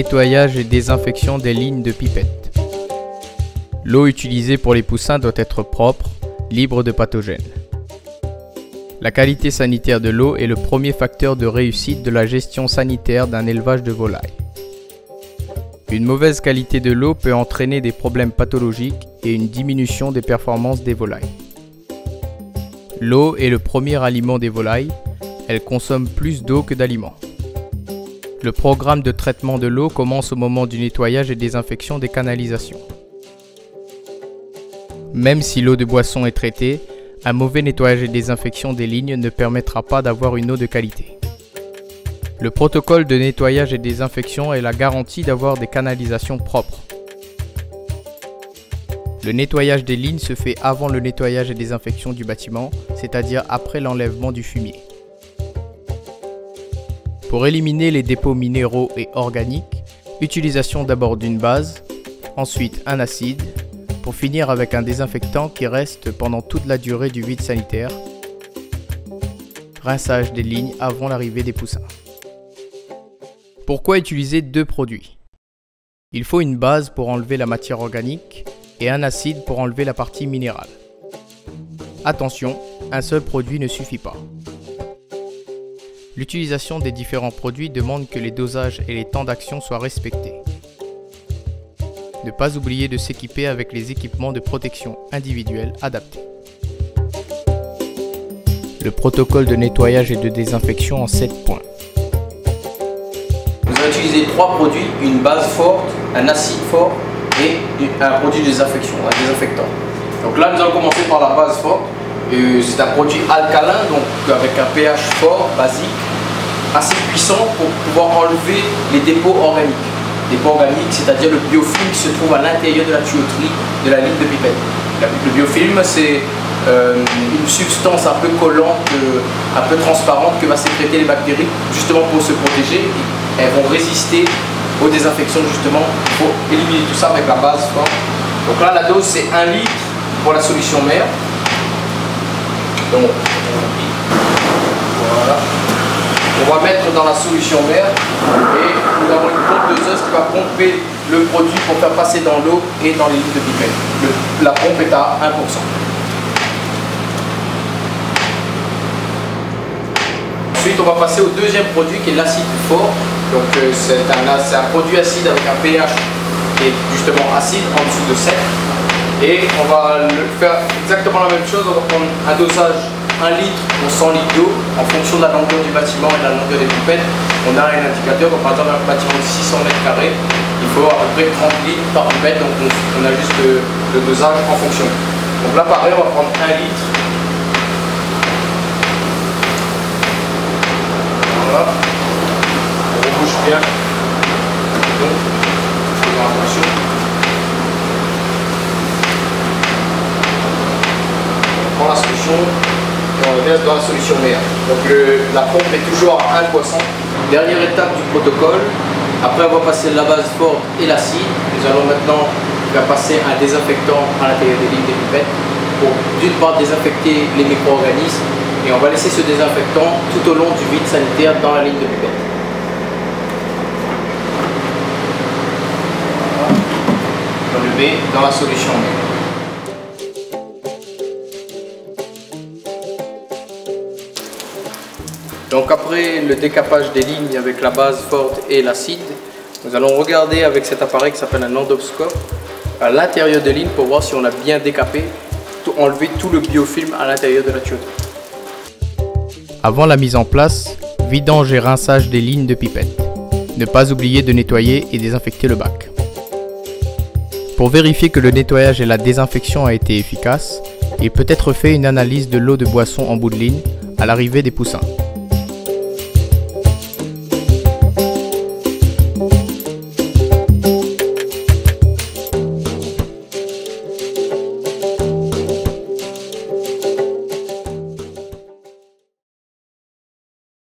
Nettoyage et désinfection des lignes de pipette. L'eau utilisée pour les poussins doit être propre, libre de pathogènes. La qualité sanitaire de l'eau est le premier facteur de réussite de la gestion sanitaire d'un élevage de volailles. Une mauvaise qualité de l'eau peut entraîner des problèmes pathologiques et une diminution des performances des volailles. L'eau est le premier aliment des volailles, elles consomment plus d'eau que d'aliments. Le programme de traitement de l'eau commence au moment du nettoyage et désinfection des canalisations. Même si l'eau de boisson est traitée, un mauvais nettoyage et désinfection des lignes ne permettra pas d'avoir une eau de qualité. Le protocole de nettoyage et désinfection est la garantie d'avoir des canalisations propres. Le nettoyage des lignes se fait avant le nettoyage et désinfection du bâtiment, c'est-à-dire après l'enlèvement du fumier. Pour éliminer les dépôts minéraux et organiques, utilisation d'abord d'une base, ensuite un acide, pour finir avec un désinfectant qui reste pendant toute la durée du vide sanitaire. Rinçage des lignes avant l'arrivée des poussins. Pourquoi utiliser deux produits? Il faut une base pour enlever la matière organique et un acide pour enlever la partie minérale. Attention, un seul produit ne suffit pas. L'utilisation des différents produits demande que les dosages et les temps d'action soient respectés. Ne pas oublier de s'équiper avec les équipements de protection individuels adaptés. Le protocole de nettoyage et de désinfection en 7 points. Nous allons utiliser 3 produits, une base forte, un acide fort et un produit de désinfection, un désinfectant. Donc là, nous allons commencer par la base forte. C'est un produit alcalin, donc avec un pH fort, basique, assez puissant pour pouvoir enlever les dépôts organiques. Dépôts organiques, c'est-à-dire le biofilm qui se trouve à l'intérieur de la tuyauterie de la ligne de pipette. Le biofilm, c'est une substance un peu collante, un peu transparente que va sécréter les bactéries, justement pour se protéger. Elles vont résister aux désinfections, justement, pour éliminer tout ça avec la base forte. Donc là, la dose, c'est 1 litre pour la solution mère. Donc, voilà. On va mettre dans la solution mère et nous avons une pompe doseuse qui va pomper le produit pour faire passer dans l'eau et dans les lignes de pipette. La pompe est à 1%. Ensuite, on va passer au deuxième produit qui est l'acide fort. Donc, c'est un produit acide avec un pH qui est justement acide en dessous de 7. Et on va faire exactement la même chose, on va prendre un dosage 1 litre pour 100 litres d'eau en fonction de la longueur du bâtiment et de la longueur des pipettes. On a un indicateur, par exemple un bâtiment de 600 mètres carrés, il faut à peu près 30 litres par pipette, donc on ajuste le dosage en fonction. Donc là pareil, on va prendre 1 litre. Voilà, on rebouche bien. Donc, faisons attention. La solution et on le verse dans la solution mère. Donc la pompe est toujours à 1 poisson. Dernière étape du protocole, après avoir passé la base forte et l'acide, nous allons maintenant faire passer un désinfectant à l'intérieur des lignes des pipettes pour d'une part désinfecter les micro-organismes et on va laisser ce désinfectant tout au long du vide sanitaire dans la ligne de pipette. On le met dans la solution mère. Donc après le décapage des lignes avec la base forte et l'acide, nous allons regarder avec cet appareil qui s'appelle un endoscope à l'intérieur des lignes pour voir si on a bien décapé, enlevé tout le biofilm à l'intérieur de la tuyauterie. Avant la mise en place, vidange et rinçage des lignes de pipette. Ne pas oublier de nettoyer et désinfecter le bac. Pour vérifier que le nettoyage et la désinfection a été efficace, il peut être fait une analyse de l'eau de boisson en bout de ligne à l'arrivée des poussins.